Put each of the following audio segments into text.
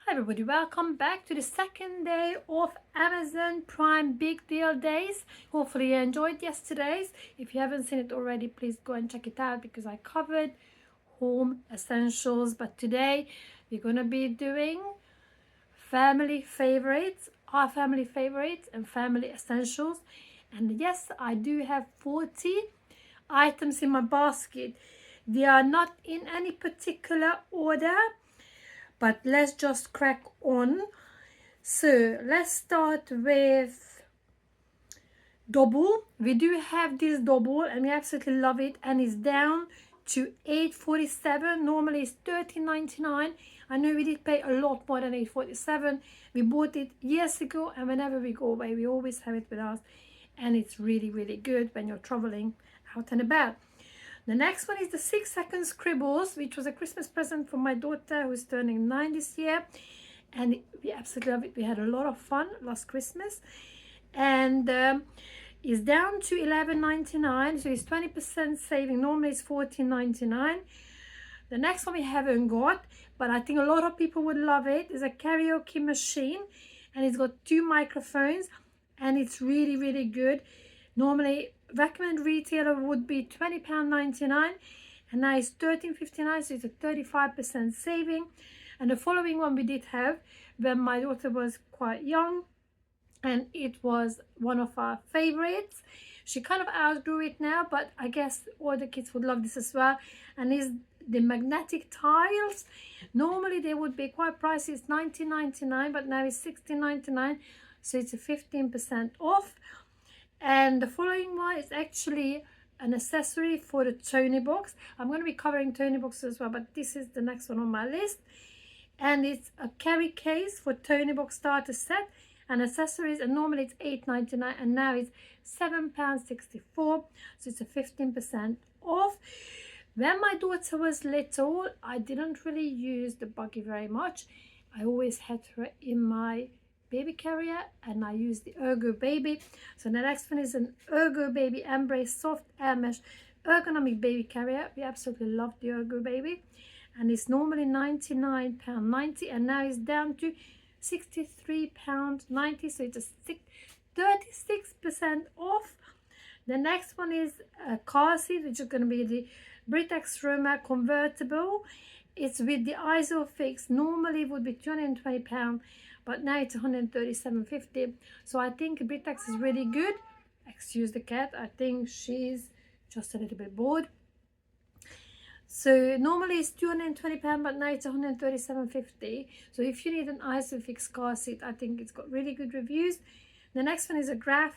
Hi everybody, welcome back to the second day of Amazon Prime Big Deal Days. Hopefully you enjoyed yesterday's. If you haven't seen it already, please go and check it out because I covered home essentials. But today we're going to be doing family favorites, our family favorites and family essentials. And yes, I do have 40 items in my basket. They are not in any particular order, but let's just crack on. So let's start with double. We do have this double and we absolutely love it, and it's down to $8.47. Normally it's $13.99. I know we did pay a lot more than $8.47. We bought it years ago, and whenever we go away we always have it with us, and it's really good when you're traveling out and about. The next one is the 6-second scribbles, which was a Christmas present from my daughter who's turning 9 this year, and we absolutely love it. We had a lot of fun last Christmas, and it's down to $11.99, so it's 20% saving. Normally it's $14.99. The next one we haven't got, but I think a lot of people would love it, is a karaoke machine, and it's got 2 microphones, and it's really good. Normally recommended retailer would be £20.99, and now it's $13.59, so it's a 35% saving. And the following one we did have when my daughter was quite young, and it was one of our favorites. She kind of outgrew it now, but I guess all the kids would love this as well, and is the magnetic tiles. Normally they would be quite pricey, it's $19.99, but now it's $16.99, so it's a 15% off. And the following one is actually an accessory for the Tony box. I'm going to be covering Tony boxes as well, but this is the next one on my list. And it's a carry case for Tony box starter set and accessories, and normally it's $8.99 and now it's £7.64, so it's a 15% off. When my daughter was little, I didn't really use the buggy very much. I always had her in my baby carrier, and I use the Ergo Baby. So the next one is an Ergo Baby Embrace Soft Air Mesh Ergonomic Baby Carrier. We absolutely love the Ergo Baby, and it's normally £99.90 and now it's down to £63.90, so it's a 36% off. The next one is a car seat, which is going to be the Britax Roma convertible. It's with the ISOFIX. Normally it would be £220, but now it's $137.50. So I think Britax is really good. Excuse the cat, I think she's just a little bit bored. So normally it's £220, but now it's $137.50. So if you need an ISOFIX car seat, I think it's got really good reviews. The next one is a Graco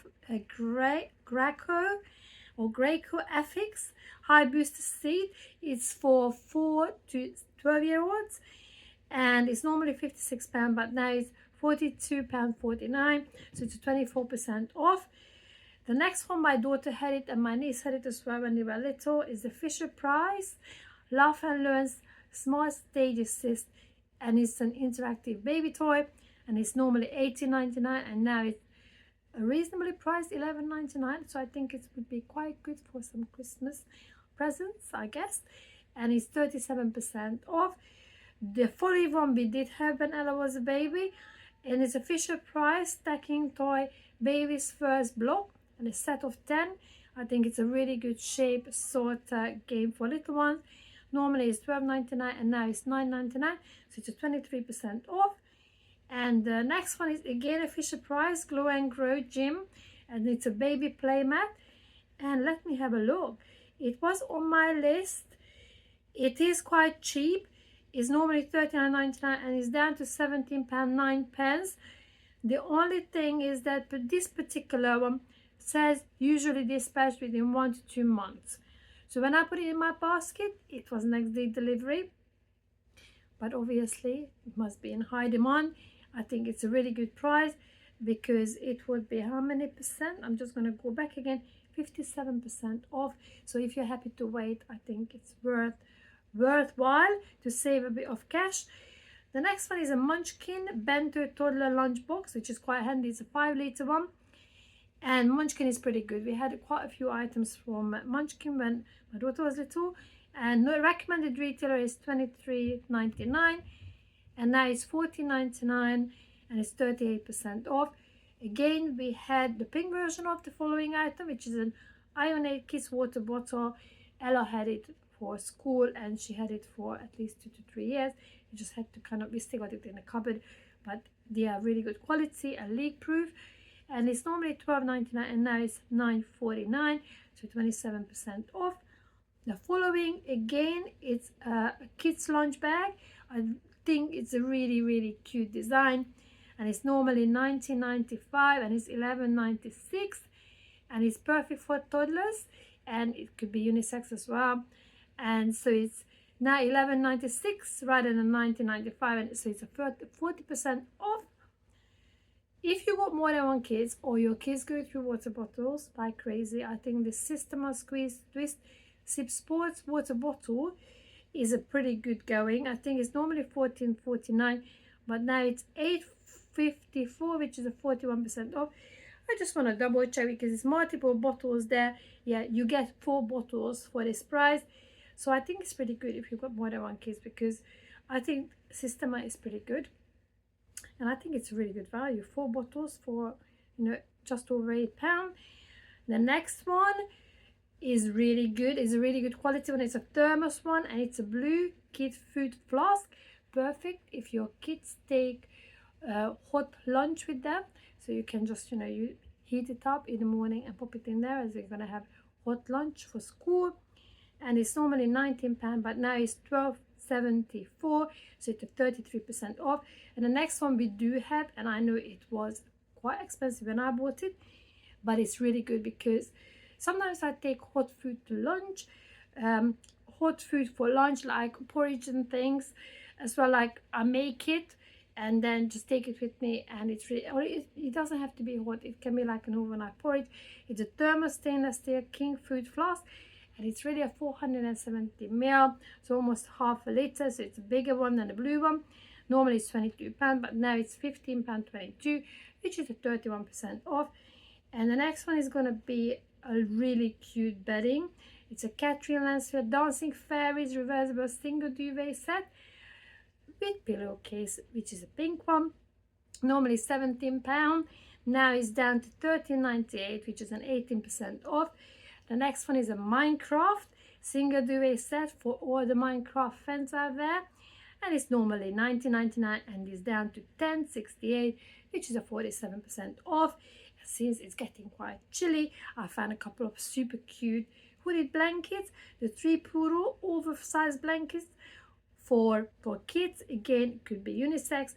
FX high booster seat. It's for 4 to 12-year-olds, and it's normally £56, but now it's £42.49, so it's 24% off. The next one, my daughter had it and my niece had it as well when they were little, is the Fisher-Price Laugh and Learn Smart Stage Assist, and it's an interactive baby toy, and it's normally $18.99 and now it's a reasonably priced $11.99, so I think it would be quite good for some Christmas presents, I guess, and it's 37% off. The following one we did have when Ella was a baby, and it's a Fisher-Price stacking toy baby's first block, and a set of 10. I think it's a really good shape sort game for little ones. Normally it's $12.99 and now it's $9.99, so it's a 23% off. And the next one is again a Fisher-Price Glow and Grow Gym, and it's a baby play mat. And let me have a look. It was on my list. It is quite cheap. It's normally $39.99 and it's down to £17.09. The only thing is that this particular one says usually dispatched within 1 to 2 months. So when I put it in my basket, it was next day delivery, but obviously it must be in high demand. I think it's a really good price because it would be how many percent? I'm just going to go back again, 57% off. So if you're happy to wait, I think it's worthwhile to save a bit of cash. The next one is a Munchkin Bento Toddler Lunchbox, which is quite handy. It's a 5-litre one, and Munchkin is pretty good. We had quite a few items from Munchkin when my daughter was little, and the recommended retailer is $23.99, and now it's $14.99 and it's 38% off. Again, we had the pink version of the following item, which is an Ionate Kids water bottle. Ella had it for school and she had it for at least 2 to 3 years. You just had to kind of, we still got it in the cupboard, but they are really good quality and leak proof. And it's normally $12.99 and now it's $9.49, so 27% off. The following, again, it's a kids lunch bag. I think it's a really cute design, and it's normally $19.95 and it's $11.96, and it's perfect for toddlers, and it could be unisex as well. And so it's now $11.96 rather than $19.95, and so it's a 40% off. If you got more than one kids, or your kids go through water bottles like crazy, I think the Systema Squeeze Twist Sip Sports water bottle is a pretty good going. I think it's normally $14.49, but now it's $8.54, which is a 41% off. I just want to double check because it's multiple bottles there. Yeah, you get 4 bottles for this price, so I think it's pretty good if you've got more than one kids, because I think Systema is pretty good, and I think it's a really good value. 4 bottles for, you know, just over £8. The next one is really good. It's a really good quality one. It's a thermos one, and it's a blue kid food flask. Perfect if your kids take hot lunch with them, so you can just, you know, you heat it up in the morning and pop it in there as you're gonna have hot lunch for school. And it's normally £19, but now it's $12.74, so it's a 33% off. And the next one we do have, and I know it was quite expensive when I bought it, but it's really good because sometimes I take hot food to lunch, hot food for lunch, like porridge and things as well. Like I make it and then just take it with me, and it's really, or it doesn't have to be hot, it can be like an overnight porridge. It's a thermos stainless steel king food flask, and it's really a 470 ml, so almost half a liter, so it's a bigger one than the blue one. Normally it's £22, but now it's £15.22, which is a 31% off. And the next one is going to be a really cute bedding. It's a Catherine Lansfield Dancing Fairies reversible single duvet set with pillowcase, which is a pink one. Normally £17, now it's down to $13.98, which is an 18% off. The next one is a Minecraft single duvet set for all the Minecraft fans out there, and it's normally $19.99 and is down to $10.68, which is a 47% off. Since it's getting quite chilly, I found a couple of super cute hooded blankets, the 3 Puro oversized blankets for kids. Again, it could be unisex.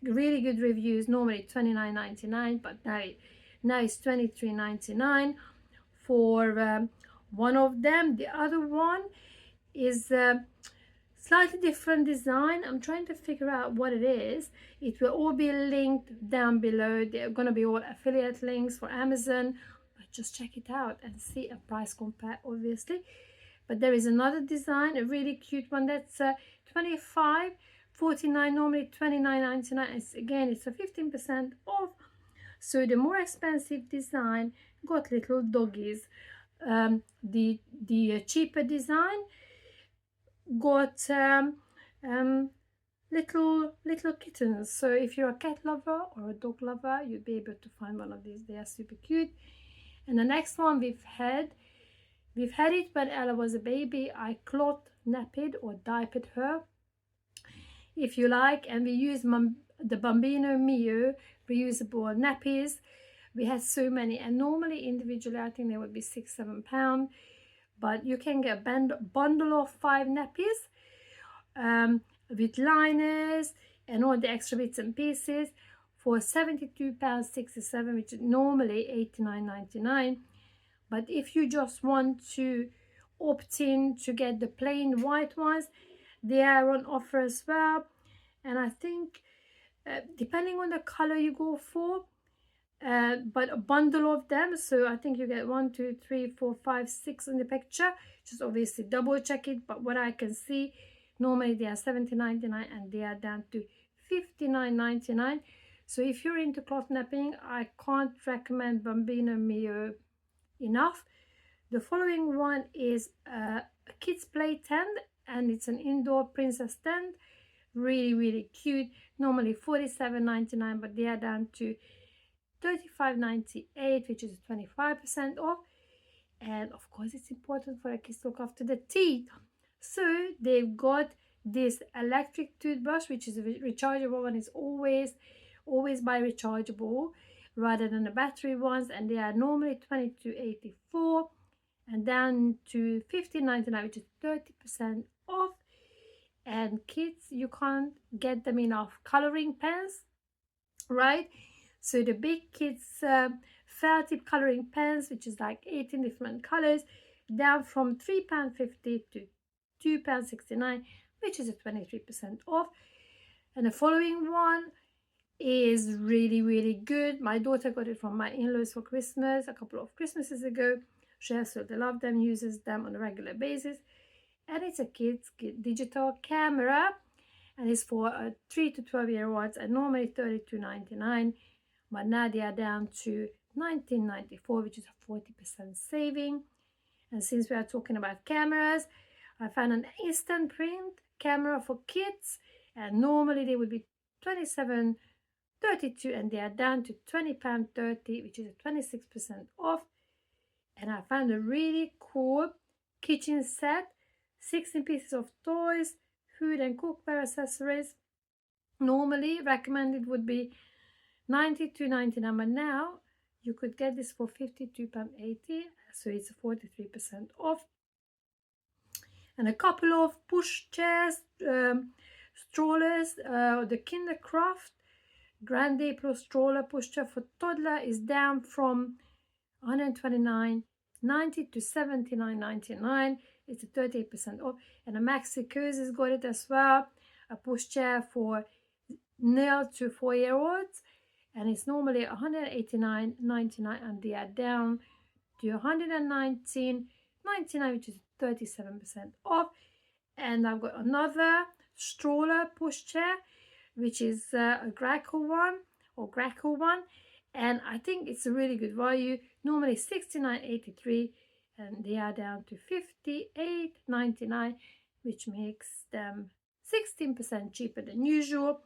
Really good reviews. Normally $29.99, but now it's $23.99 for one of them. The other one is slightly different design. I'm trying to figure out what it is. It will all be linked down below. They're going to be all affiliate links for Amazon, but just check it out and see a price compare, obviously. But there is another design, a really cute one, that's $25.49, normally $29.99. Again, it's a 15% off. So the more expensive design got little doggies. The cheaper design got little kittens. So if you're a cat lover or a dog lover, you'll be able to find one of these. They are super cute. And the next one we've had it when Ella was a baby. I cloth napped or diapered her, if you like, and we used the Bambino Mio reusable nappies. We had so many, and normally individually I think they would be £6-7, but you can get a bundle of 5 nappies with liners and all the extra bits and pieces for £72.67, which is normally $89.99. But if you just want to opt in to get the plain white ones, they are on offer as well. And I think depending on the color you go for, but a bundle of them, so I think you get 1, 2, 3, 4, 5, 6 in the picture. Just obviously double check it, but what I can see, normally they are $70.99 and they are down to $59.99. So if you're into cloth napping, I can't recommend Bambino Mio enough. The following one is a kids play tent, and it's an indoor princess tent, really cute. Normally $47.99, but they are down to $35.98, which is 25% off. And of course, it's important for a kids to look after the teeth. So they've got this electric toothbrush, which is a rechargeable, and is always by rechargeable rather than the battery ones, and they are normally $22.84 and down to $15.99, which is 30% off. And kids, you can't get them enough coloring pens, right? So the big kids felt tip coloring pens, which is like 18 different colors, down from £3.50 to £2.69, which is a 23% off. And the following one is really good. My daughter got it from my in-laws for Christmas a couple of Christmases ago. She absolutely loves them, uses them on a regular basis, and it's a kids digital camera, and it's for 3 to 12-year-olds, and normally $32.99, but now they are down to $19.94, which is a 40% saving. And since we are talking about cameras, I found an instant print camera for kids, and normally they would be $27.32, and they are down to £20.30, which is a 26% off. And I found a really cool kitchen set, 16 pieces of toys, food and cookware accessories. Normally recommended would be $92.99, but now you could get this for £52.80, so it's 43% off. And a couple of push chairs, strollers, the Kindercraft Grande Plus stroller push chair for toddler is down from $129.90 to $79.99. It's a 38% off. And a Maxi Cozy's got it as well, a push chair for 0 to 4-year-olds, and it's normally $189.99, and they are down to $119.99, which is 37% off. And I've got another stroller push chair, which is a Graco one, and I think it's a really good value. Normally $69.83, and they are down to $58.99, which makes them 16% cheaper than usual.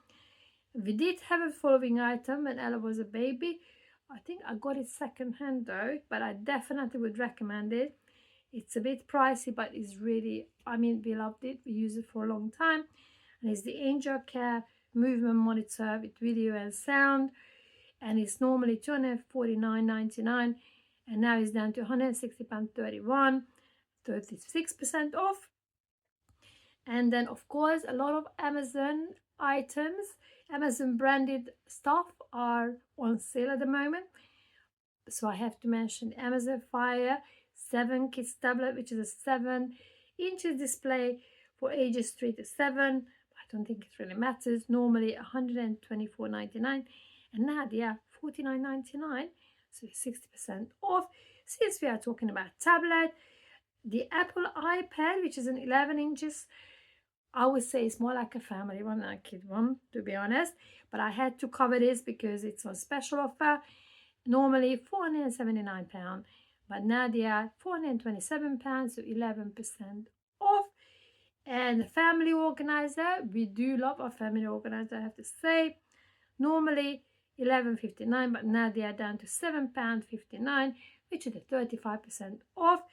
We did have a following item when Ella was a baby. I think I got it second hand though, but I definitely would recommend it. It's a bit pricey, but it's really, we loved it. We used it for a long time. And it's the Angel Care movement monitor with video and sound. And it's normally $249.99. And now it's down to £160.31, 36% off. And then, of course, a lot of Amazon items, Amazon branded stuff are on sale at the moment. So I have to mention Amazon Fire 7 Kids tablet, which is a 7-inch display for ages 3 to 7. I don't think it really matters. Normally $124.99, and now they are $49.99, so 60% off. Since we are talking about tablet, the Apple iPad, which is an 11 inches, I would say it's more like a family one than a kid one, to be honest. But I had to cover this because it's on special offer. Normally £479, but now they are £427, so 11% off. And the family organizer, we do love our family organizer, I have to say. Normally $11.59, but now they are down to £7.59, which is a 35% off.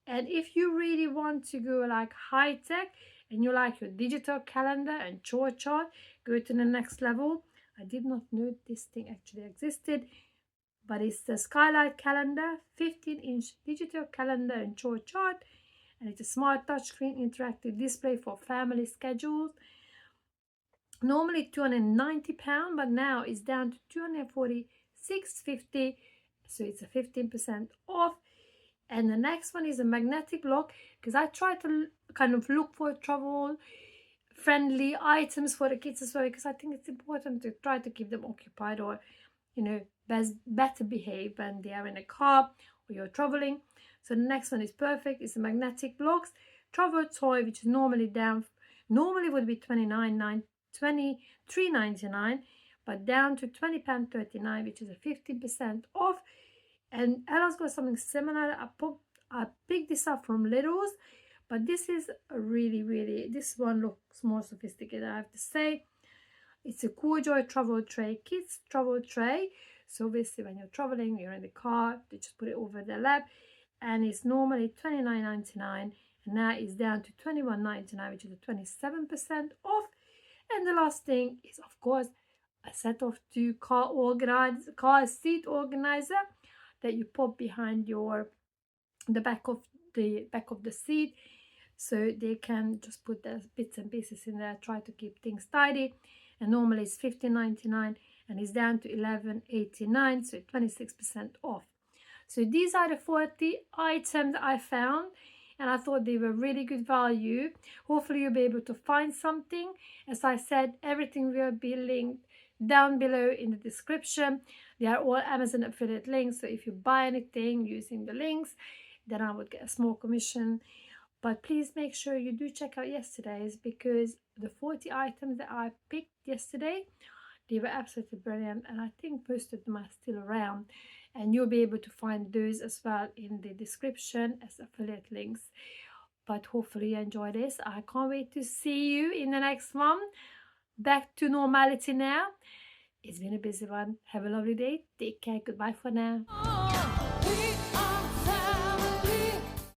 And if you really want to go like high tech and you like your digital calendar and chore chart, go to the next level. I did not know this thing actually existed, but it's the Skylight Calendar, 15-inch digital calendar and chore chart, and it's a smart touchscreen interactive display for family schedules. Normally £290, but now it's down to $246.50, so it's a 15% off. And the next one is a magnetic lock, because I try to kind of look for travel friendly items for the kids as well, because I think it's important to try to keep them occupied or better behave when they are in a car or you're traveling. So the next one is perfect. It's a magnetic locks travel toy, which is normally would be $23.99, but down to £20.39, which is a 15% off. And Ella's got something similar. I picked this up from Lidl's, But this is a really, this one looks more sophisticated, I have to say. It's a Cool Joy travel tray, kids travel tray. So obviously when you're traveling, you're in the car, you just put it over the lap, and it's normally $29.99, and now it's down to $21.99, which is a 27% off. And the last thing is, of course, a set of two car seat organizer that you pop behind the back of the seat, so they can just put the bits and pieces in there, try to keep things tidy. And normally it's $15.99 and it's down to $11.89, so 26% off. So these are the 40 items I found, and I thought they were really good value. Hopefully you'll be able to find something. As I said, everything will be linked down below in the description. They are all Amazon affiliate links, so if you buy anything using the links, then I would get a small commission. But please make sure you do check out yesterday's, because the 40 items that I picked yesterday, they were absolutely brilliant, and I think most of them are still around, and you'll be able to find those as well in the description as affiliate links. But hopefully you enjoy this. I can't wait to see you in the next one. Back to normality now. It's been a busy one. Have a lovely day. Take care. Goodbye for now.